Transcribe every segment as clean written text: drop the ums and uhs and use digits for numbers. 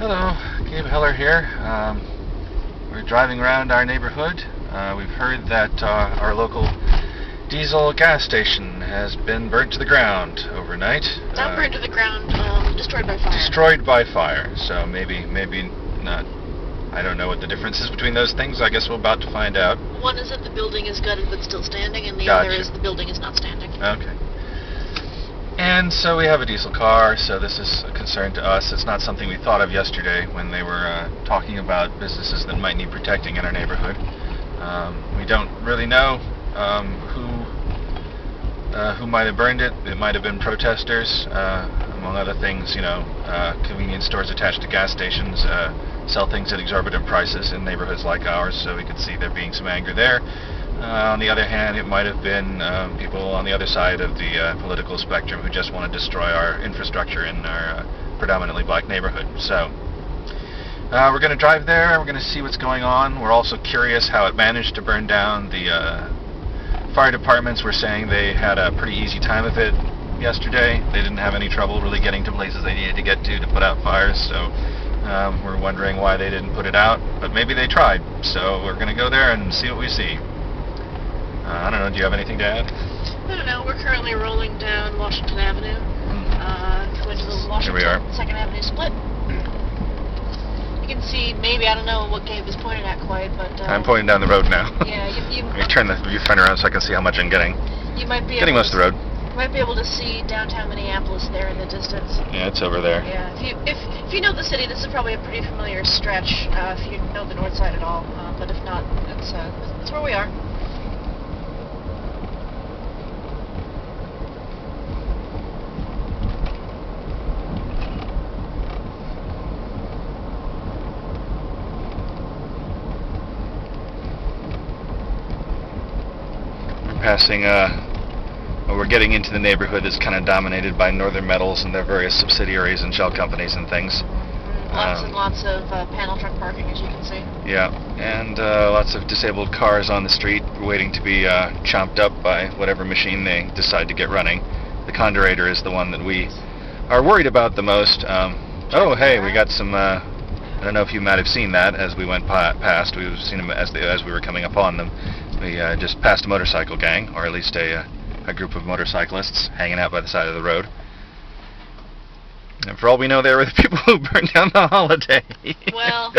Hello, Gabe Heller here. We're driving around our neighborhood. We've heard that our local diesel gas station has been burnt to the ground overnight. Not burnt to the ground, destroyed by fire. Destroyed by fire, so maybe not. I don't know what the difference is between those things. I guess we're about to find out. One is that the building is gutted but still standing, and the Gotcha. other is the building is not standing. Okay. And so we have a diesel car, so this is a concern to us. It's not something we thought of yesterday when they were talking about businesses that might need protecting in our neighborhood. We don't really know who might have burned it. It might have been protesters, among other things. Convenience stores attached to gas stations sell things at exorbitant prices in neighborhoods like ours, so we could see there being some anger there. On the other hand, it might have been people on the other side of the political spectrum who just want to destroy our infrastructure in our predominantly black neighborhood. So we're going to drive there, we're going to see what's going on. We're also curious how it managed to burn down. The fire departments were saying they had a pretty easy time of it yesterday. They didn't have any trouble really getting to places they needed to get to put out fires, so we're wondering why they didn't put it out, but maybe they tried. So we're going to go there and see what we see. I don't know, do you have anything to add? I don't know, we're currently rolling down Washington Avenue, going to the Washington 2nd Avenue split. You can see, maybe, I don't know what Gabe is pointing at quite, but... I'm pointing down the road now. Yeah, you Let me turn the viewfinder around so I can see how much I'm getting. You might be getting most of the road. You might be able to see downtown Minneapolis there in the distance. Yeah, it's over there. Yeah, if you know the city, this is probably a pretty familiar stretch, if you know the north side at all, but if not, that's where we are. We're getting into the neighborhood that's kind of dominated by Northern Metals and their various subsidiaries and shell companies and things. Lots of panel truck parking, as you can see. Yeah, and lots of disabled cars on the street waiting to be chomped up by whatever machine they decide to get running. The Kondirator is the one that we are worried about the most. Oh, hey, we got some... I don't know if you might have seen that as we went past. We've seen them as we were coming upon them. We just passed a motorcycle gang, or at least a group of motorcyclists hanging out by the side of the road. And for all we know, they were the people who burned down the Holiday. Well,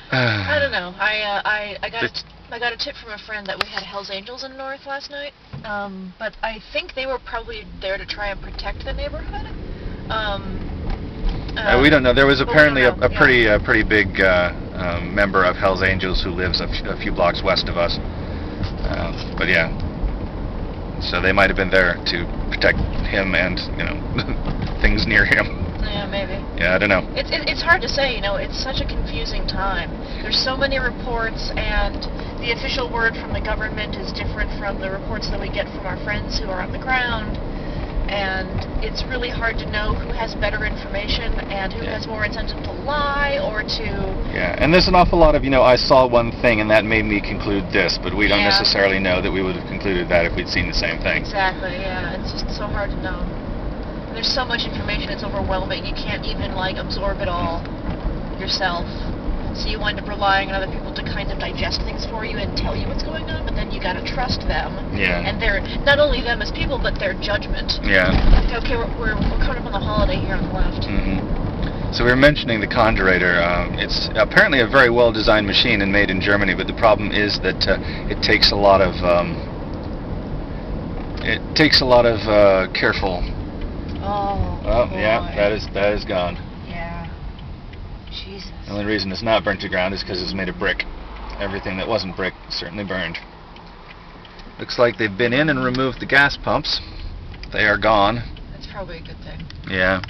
I don't know. I got a tip from a friend that we had Hell's Angels in North last night, but I think they were probably there to try and protect the neighborhood. We don't know. There was apparently a pretty big member of Hell's Angels who lives a few blocks west of us. But yeah, so they might have been there to protect him and things near him. Yeah, maybe. Yeah, I don't know. It's hard to say. It's such a confusing time. There's so many reports, and the official word from the government is different from the reports that we get from our friends who are on the ground. And it's really hard to know who has better information and who has more incentive to lie or to... Yeah, and there's an awful lot of, I saw one thing and that made me conclude this, but we don't necessarily know that we would have concluded that if we'd seen the same thing. Exactly, yeah. It's just so hard to know. And there's so much information, it's overwhelming. You can't even, absorb it all yourself. So you wind up relying on other people to kind of digest things for you and tell you what's going on, but then you gotta trust them. Yeah. And they're not only them as people, but their judgment. Yeah. Okay, we're coming up on the Holiday here on the left. Mm-hmm. So we were mentioning the Kondirator. It's apparently a very well-designed machine and made in Germany, but the problem is that it takes a lot of careful. Oh. Oh, boy. yeah, that is gone. Yeah. Jesus. The only reason it's not burnt to ground is because it's made of brick. Everything that wasn't brick certainly burned. Looks like they've been in and removed the gas pumps. They are gone. That's probably a good thing. Yeah.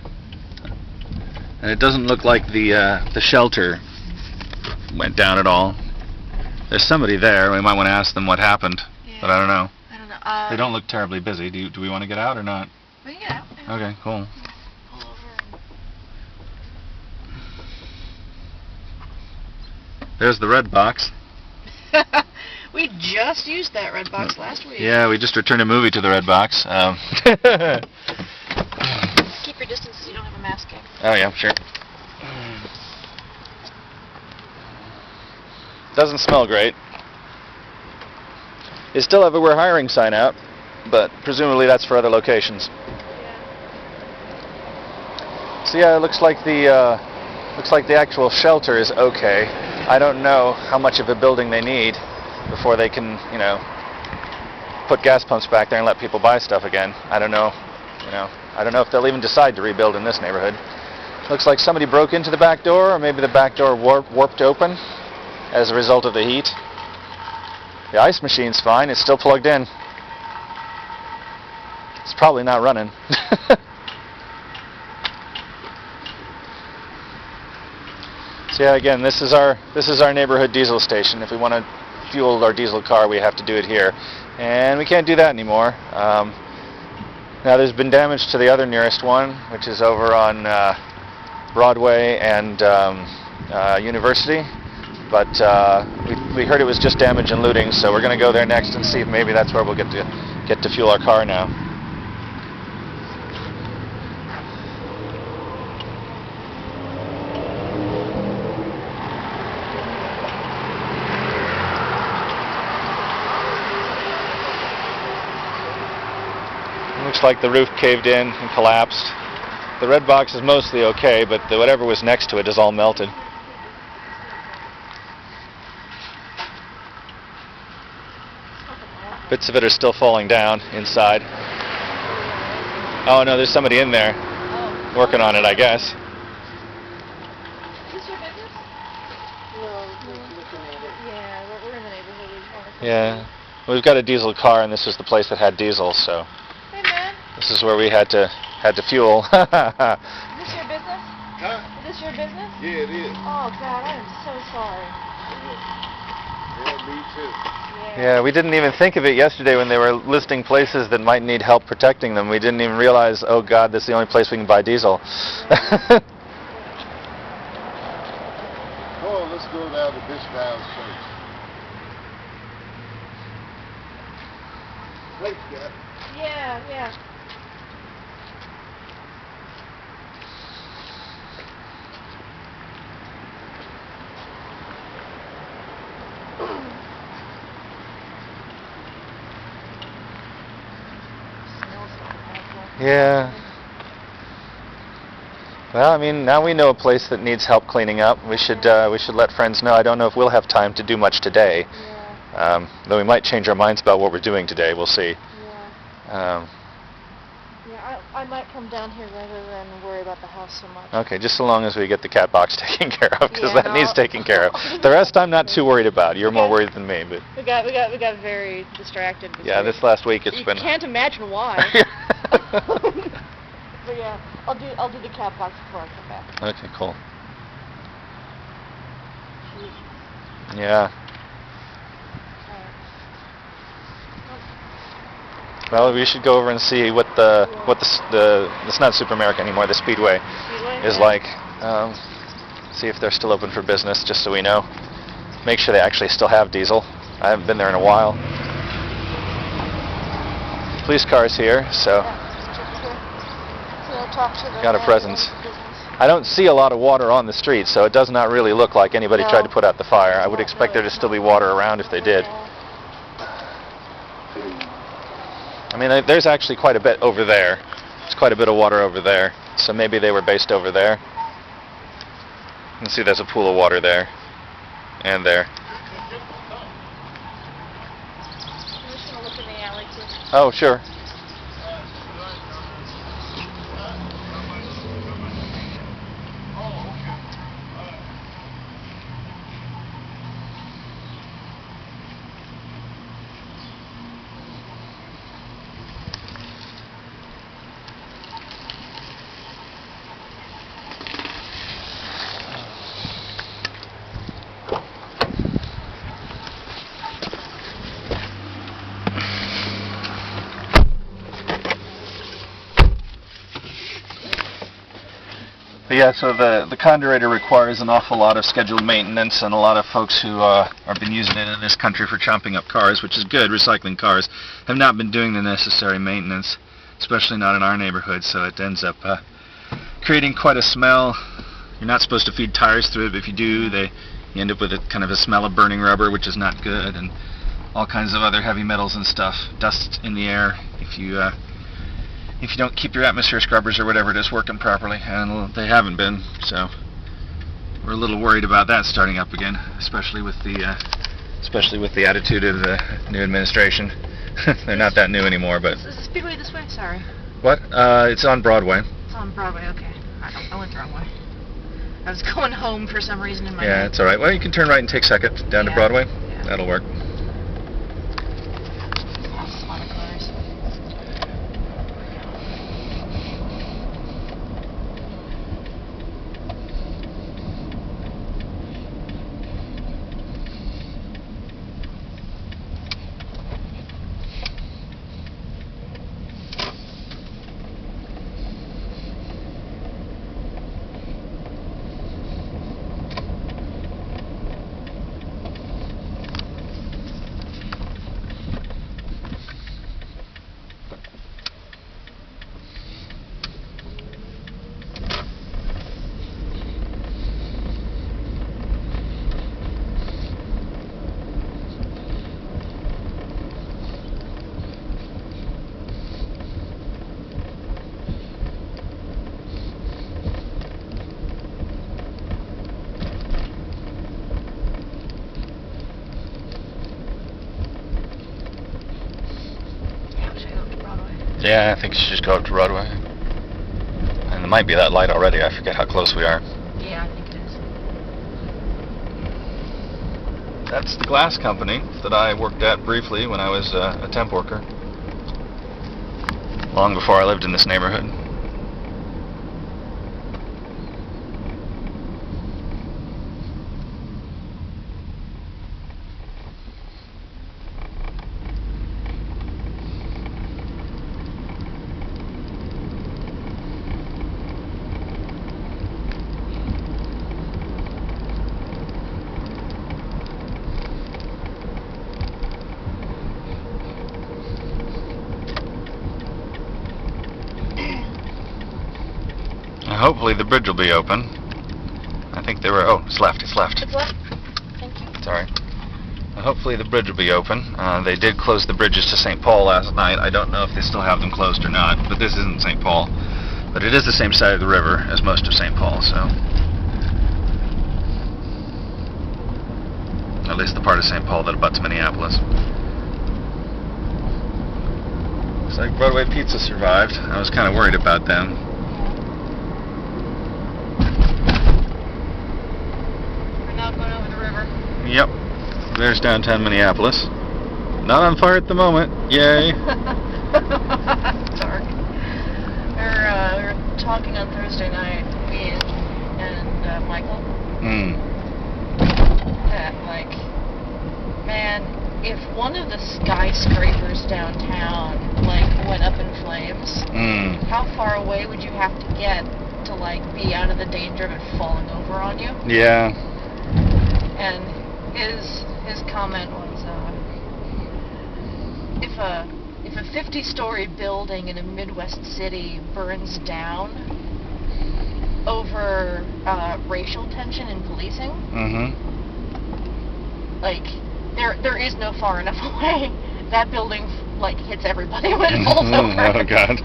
And it doesn't look like the shelter went down at all. There's somebody there. We might want to ask them what happened, but I don't know. I don't know. They don't look terribly busy. Do we want to get out or not? We can get out. Okay, cool. Pull over. There's the red box. We just used that red box last week. Yeah, we just returned a movie to the red box. Keep your distance so you don't have a mask in. Oh yeah, sure. Doesn't smell great. They still have a "We're hiring" sign out, but presumably that's for other locations. So yeah, it looks like the actual shelter is okay. I don't know how much of a building they need before they can, you know, put gas pumps back there and let people buy stuff again. I don't know. You know, I don't know if they'll even decide to rebuild in this neighborhood. Looks like somebody broke into the back door, or maybe the back door warped open as a result of the heat. The ice machine's fine. It's still plugged in. It's probably not running. So yeah, again, this is our neighborhood diesel station. If we want to fuel our diesel car, we have to do it here, and we can't do that anymore. Now there's been damage to the other nearest one, which is over on Broadway and University, but we heard it was just damage and looting, so we're going to go there next and see if maybe that's where we'll get to fuel our car now. Looks like the roof caved in and collapsed. The red box is mostly okay, but whatever was next to it is all melted. Bits of it are still falling down inside. Oh no, there's somebody in there working on it, I guess. Is this your business? No, just looking at it. Yeah, we're in the neighborhood. Yeah. We've got a diesel car, and this was the place that had diesel, so Hey man, this is where we had to fuel. is this your business? Huh? Is this your business? Yeah, it is. Oh God, I am so sorry. Yeah, me too. Yeah, we didn't even think of it yesterday when they were listing places that might need help protecting them. We didn't even realize, oh God, this is the only place we can buy diesel. Oh, let's go down to Bishop House Church. Thanks, Dad. Yeah. Yeah. Well, I mean, now we know a place that needs help cleaning up. We should let friends know. I don't know if we'll have time to do much today. Yeah. Though we might change our minds about what we're doing today. We'll see. Yeah. I might come down here rather than worry about the house so much. Okay, just so long as we get the cat box taken care of, because Yeah, that needs taken care of. The rest I'm not too worried about. You're more worried than me, but We got very distracted. yeah, this last week it's You been. can't imagine why. But yeah, I'll do the cat box before I come back. Okay, cool. Yeah. Well, we should go over and see what it's not Super America anymore, the Speedway is like. See if they're still open for business, just so we know. Make sure they actually still have diesel. I haven't been there in a while. Police car's here, so got a presence. I don't see a lot of water on the street, so it does not really look like anybody tried to put out the fire. I would expect there to still be water around if they did. I mean, there's actually quite a bit over there. There's quite a bit of water over there, so maybe they were based over there. You can see there's a pool of water there, and there. I'm just gonna look in the alley too. Oh, sure. But yeah, so the Kondirator requires an awful lot of scheduled maintenance, and a lot of folks who have been using it in this country for chomping up cars, which is good, recycling cars, have not been doing the necessary maintenance, especially not in our neighborhood, so it ends up creating quite a smell. You're not supposed to feed tires through it, but if you do, they You end up with a kind of a smell of burning rubber, which is not good, and all kinds of other heavy metals and stuff. Dust in the air if you don't keep your atmosphere scrubbers or whatever it is working properly, and they haven't been. So we're a little worried about that starting up again, especially with the attitude of the new administration. They're not that new anymore, but. Is the Speedway this way? Sorry. What? It's on Broadway. It's on Broadway. Okay. I went the wrong way. I was going home for some reason in my Yeah, head. it's all right. Well, you can turn right and take second down to Broadway. Yeah. That'll work. That's a lot of cars. Yeah, I think you should just go up to Broadway. And there might be that light already. I forget how close we are. Yeah, I think it is. That's the glass company that I worked at briefly when I was a temp worker. Long before I lived in this neighborhood. Hopefully the bridge will be open. I think they were. Oh, it's left. It's left. It's left. Thank you. Sorry. Hopefully the bridge will be open. They did close the bridges to St. Paul last night. I don't know if they still have them closed or not, but this isn't St. Paul. But it is the same side of the river as most of St. Paul, so. At least the part of St. Paul that abuts Minneapolis. Looks like Broadway Pizza survived. I was kind of worried about them. Going over the river. Yep. There's downtown Minneapolis. Not on fire at the moment. Yay. Dark. We were talking on Thursday night, me and Michael. That, like, man, if one of the skyscrapers downtown, like, went up in flames, how far away would you have to get to, like, be out of the danger of it falling over on you? Yeah. And his comment was, if a 50-story building in a Midwest city burns down over racial tension in policing, like there is no far enough away. That building like hits everybody when it falls over. Oh God.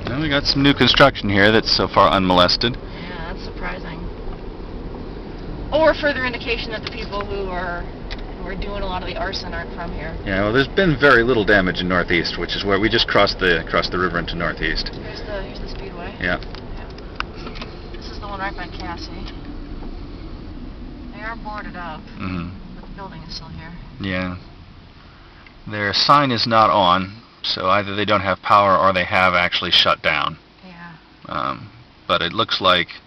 Well, we got some new construction here that's so far unmolested. Yeah, that's surprising. Or further indication that the people who are doing a lot of the arson aren't from here. Yeah, well, there's been very little damage in Northeast, which is where we just crossed the river into Northeast. Here's the Speedway. Yeah. This is the one right by Cassie. They are boarded up, but the building is still here. Yeah. Their sign is not on. So either they don't have power or they have actually shut down. Yeah. But it looks like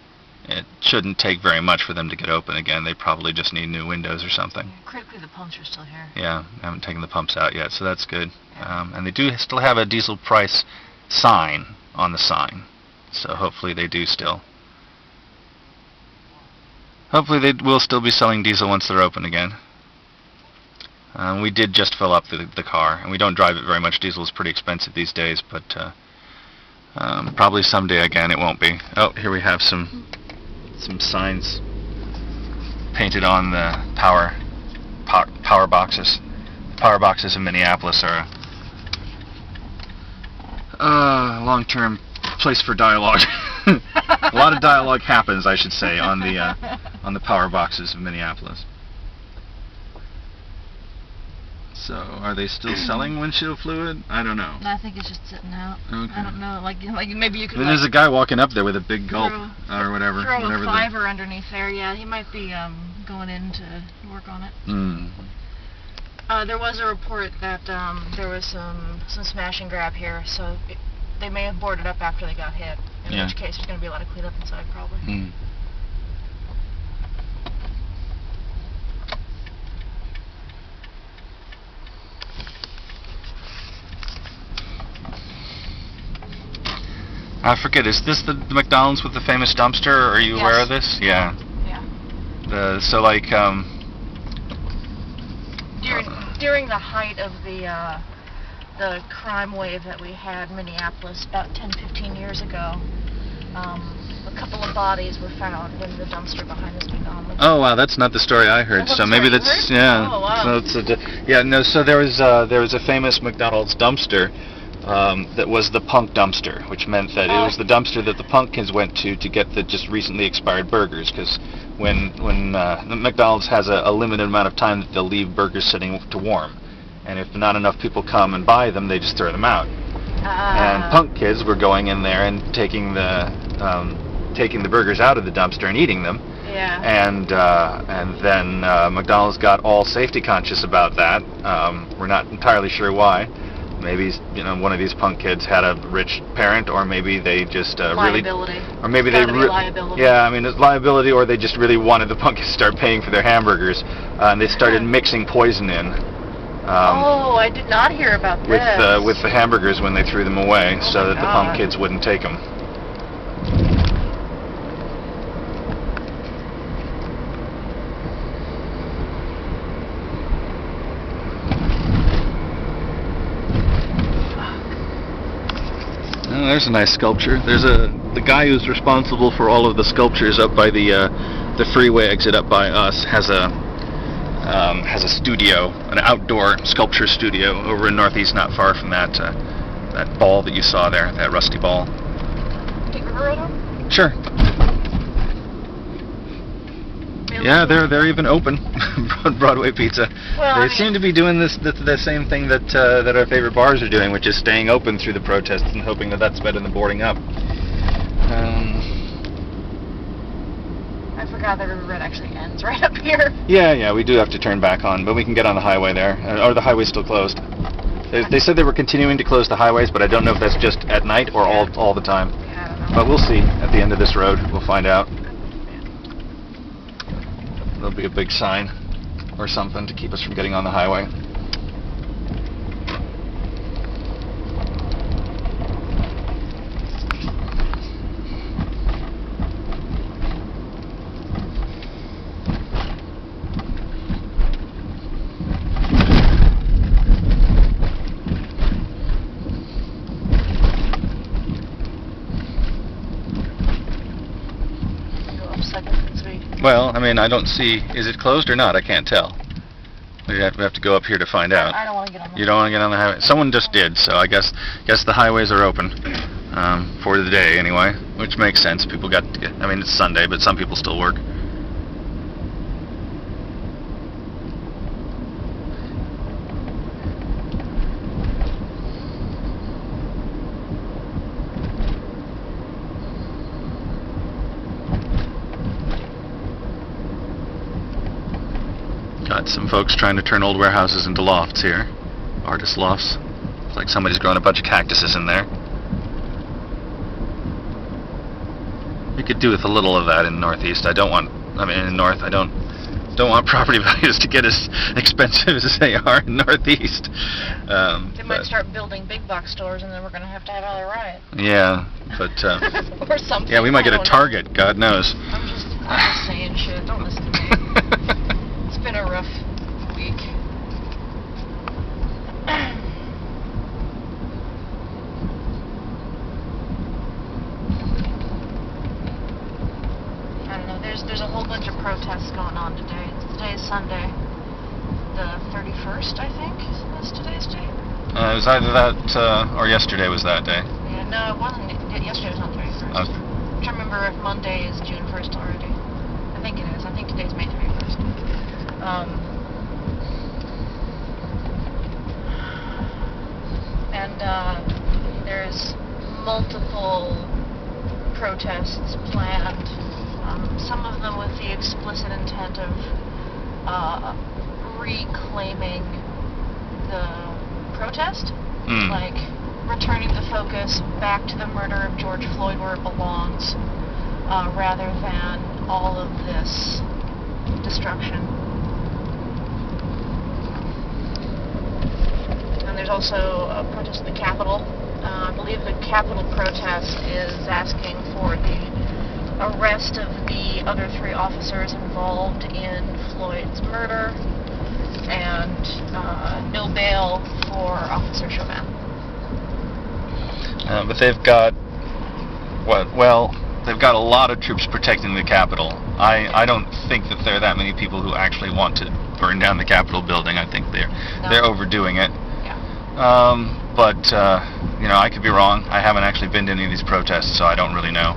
it shouldn't take very much for them to get open again. They probably just need new windows or something. Yeah, critically, the pumps are still here. Yeah, haven't taken the pumps out yet, so that's good. Yeah. And they do still have a diesel price sign on the sign. So hopefully they do still. Hopefully they will still be selling diesel once they're open again. We did just fill up the car, and we don't drive it very much. Diesel is pretty expensive these days, but Probably someday again it won't be. Oh, here we have some signs painted on the power boxes. The power boxes in Minneapolis are a long-term place for dialogue. A lot of dialogue happens, I should say, on the power boxes of Minneapolis. So, are they still selling windshield fluid? I don't know. I think it's just sitting out. Okay. I don't know. Like maybe you could. There's a guy walking up there with a big gulp or whatever. Throw a fiver underneath there. Yeah, he might be going in to work on it. Mm. There was a report that there was some smash and grab here, so they may have boarded up after they got hit. In which case, there's going to be a lot of cleanup inside, probably. Mm. I forget, is this the McDonald's with the famous dumpster, or are you aware of this? Yeah. Yeah. So like, during the height of the crime wave that we had in Minneapolis about 10-15 years ago, a couple of bodies were found in the dumpster behind this McDonald's. Oh wow, that's not the story I heard. So maybe that's Oh wow. So there was a famous McDonald's dumpster. That was the punk dumpster, which meant that it was the dumpster that the punk kids went to get the just recently expired burgers. Because when McDonald's has a limited amount of time that they'll leave burgers sitting to warm, and if not enough people come and buy them, they just throw them out. And punk kids were going in there and taking the burgers out of the dumpster and eating them. Yeah. And then McDonald's got all safety conscious about that. We're not entirely sure why. Maybe one of these punk kids had a rich parent, or maybe they just liability. Or maybe liability. Yeah, I mean it's liability, or they just really wanted the punk kids to start paying for their hamburgers, and they started mixing poison in. I did not hear about this. With the hamburgers when they threw them away, so that the punk kids wouldn't take them. Oh, there's a nice sculpture. The guy who's responsible for all of the sculptures up by the freeway exit up by us has a studio, an outdoor sculpture studio over in Northeast, not far from that ball that you saw there, that rusty ball. Take a photo? Sure. Yeah, they're even open. Broadway Pizza. Well, they seem to be doing the same thing that our favorite bars are doing, which is staying open through the protests and hoping that that's better than boarding up. I forgot that River Red actually ends right up here. Yeah, we do have to turn back on, but we can get on the highway there. Or the highway's still closed. They said they were continuing to close the highways, but I don't know if that's just at night or all the time. Yeah, I don't know. But we'll see at the end of this road. We'll find out. There'll be a big sign or something to keep us from getting on the highway. Well, I mean, I don't see. Is it closed or not? I can't tell. We have to go up here to find out. I don't want to get on the highway. You don't want to get on the highway? Someone just did, so I guess the highways are open for the day anyway, which makes sense. People got to get, I mean, it's Sunday, but some people still work. Got some folks trying to turn old warehouses into lofts here. Artist lofts. It's like somebody's growing a bunch of cactuses in there. You could do with a little of that in Northeast. In North, I don't want property values to get as expensive as they are in Northeast. They might start building big box stores, and then we're going to have another riot. Yeah, but or something. yeah, we might get a Target. God knows. I'm just saying shit. Don't listen to me. It's been a rough week. there's a whole bunch of protests going on today. Today is Sunday, the 31st, I think. Is today's date? It was either that or yesterday was that day. Yeah, no, it wasn't. Yesterday was on 31st. I'm trying to remember if Monday is June 1st already. I think it is. I think today's May 31st. There's multiple protests planned. Some of them with the explicit intent of reclaiming the protest, like returning the focus back to the murder of George Floyd where it belongs, rather than all of this destruction. And there's also a protest at the Capitol. I believe the Capitol protest is asking for the arrest of the other 3 officers involved in Floyd's murder and no bail for Officer Chauvin. But they've got they've got a lot of troops protecting the Capitol. I don't think that there are that many people who actually want to burn down the Capitol building. I think they're overdoing it. Yeah. But I could be wrong. I haven't actually been to any of these protests, so I don't really know.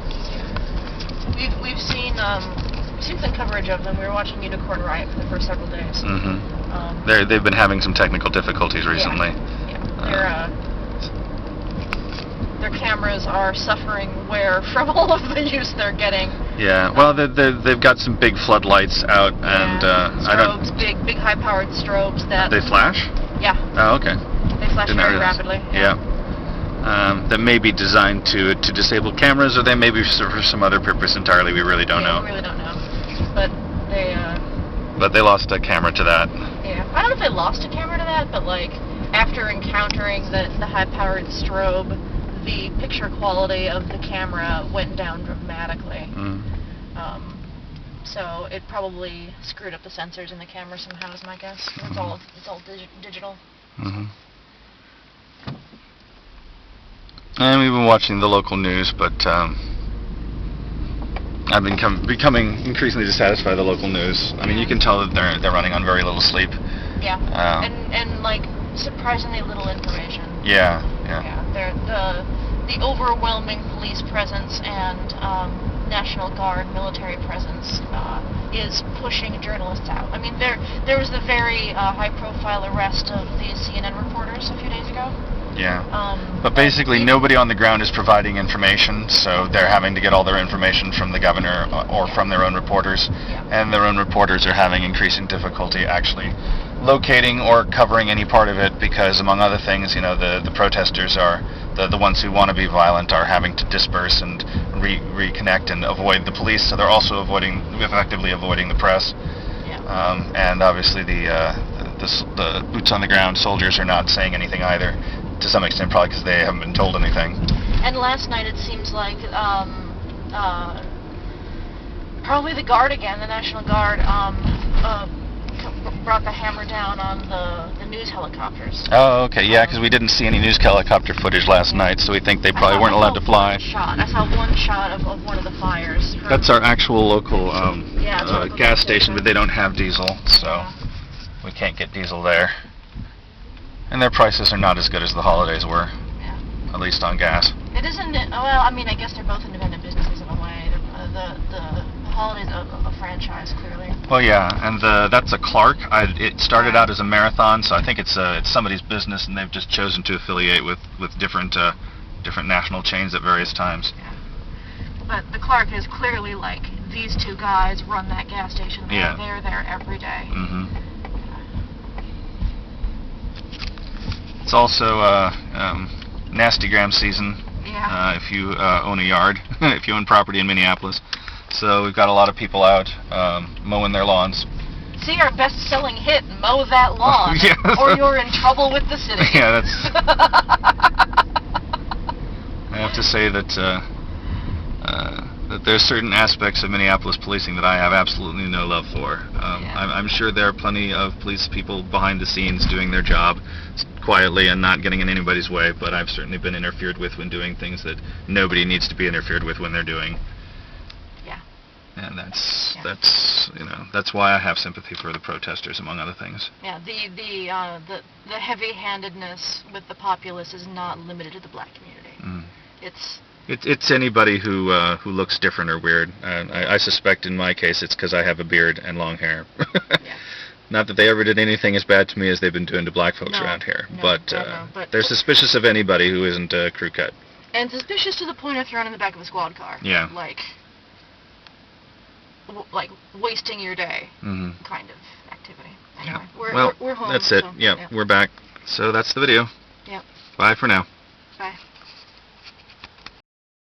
We've seen some coverage of them. We were watching Unicorn Riot for the first several days. Mm-hmm. They've been having some technical difficulties recently. Yeah. Their cameras are suffering wear from all of the use they're getting. Yeah. Well, they've got some big floodlights out, and strobes, big high-powered strobes that they flash. Yeah. Oh, okay. They flash very rapidly. Yeah. That may be designed to disable cameras, or they may be for some other purpose entirely. We really don't know. We really don't know. But they. But they lost a camera to that. Yeah. I don't know if they lost a camera to that, but like after encountering the high-powered strobe, the picture quality of the camera went down dramatically. So it probably screwed up the sensors in the camera somehow, is my guess. It's all digital. And we've been watching the local news, but I've been becoming increasingly dissatisfied with the local news. I mean, you can tell that they're running on very little sleep. Yeah. And like surprisingly little information. Yeah. The overwhelming police presence and National Guard military presence is pushing journalists out. I mean, there was the very high-profile arrest of the CNN reporters a few days ago. Yeah. But basically, nobody on the ground is providing information, so they're having to get all their information from the governor or from their own reporters, and their own reporters are having increasing difficulty actually locating or covering any part of it because, among other things, the protesters are the ones who want to be violent are having to disperse and reconnect and avoid the police, so they're also effectively avoiding the press. And obviously the boots on the ground soldiers are not saying anything either, to some extent probably because they haven't been told anything. And last night it seems like probably the Guard again, the National Guard, brought the hammer down on the news helicopters. Oh, okay, yeah, because we didn't see any news helicopter footage last night, so we think they probably weren't allowed to fly. I saw one shot of one of the fires. That's our actual local gas station, but they don't have diesel, so we can't get diesel there. And their prices are not as good as the Holidays were, at least on gas. It isn't. Well, I mean, I guess they're both independent businesses in a way. The Holiday's a franchise, clearly. Well, yeah, and that's a Clark. It started out as a marathon, so I think it's somebody's business, and they've just chosen to affiliate with different national chains at various times. Yeah. But the Clark is clearly like these two guys run that gas station. They're there every day. It's also Nasty Gram season. If you own a yard, if you own property in Minneapolis. So we've got a lot of people out mowing their lawns. See our best-selling hit, Mow That Lawn, or you're in trouble with the city. Yeah, that's... I have to say that that there's certain aspects of Minneapolis policing that I have absolutely no love for. I'm sure there are plenty of police people behind the scenes doing their job quietly and not getting in anybody's way, but I've certainly been interfered with when doing things that nobody needs to be interfered with when they're doing. Yeah. And that's you know, that's why I have sympathy for the protesters, among other things. Yeah, the heavy-handedness with the populace is not limited to the black community. Mm. It's anybody who looks different or weird. I suspect in my case it's because I have a beard and long hair. yeah. Not that they ever did anything as bad to me as they've been doing to black folks No, around here, no, but but they're suspicious of anybody who isn't crew cut. And suspicious to the point of throwing in the back of a squad car. Yeah. Like wasting your day, Mm-hmm. kind of activity. Anyway, Well, we're home. that's it. So, Yep, yeah, we're back. So that's the video. Yep. Bye for now.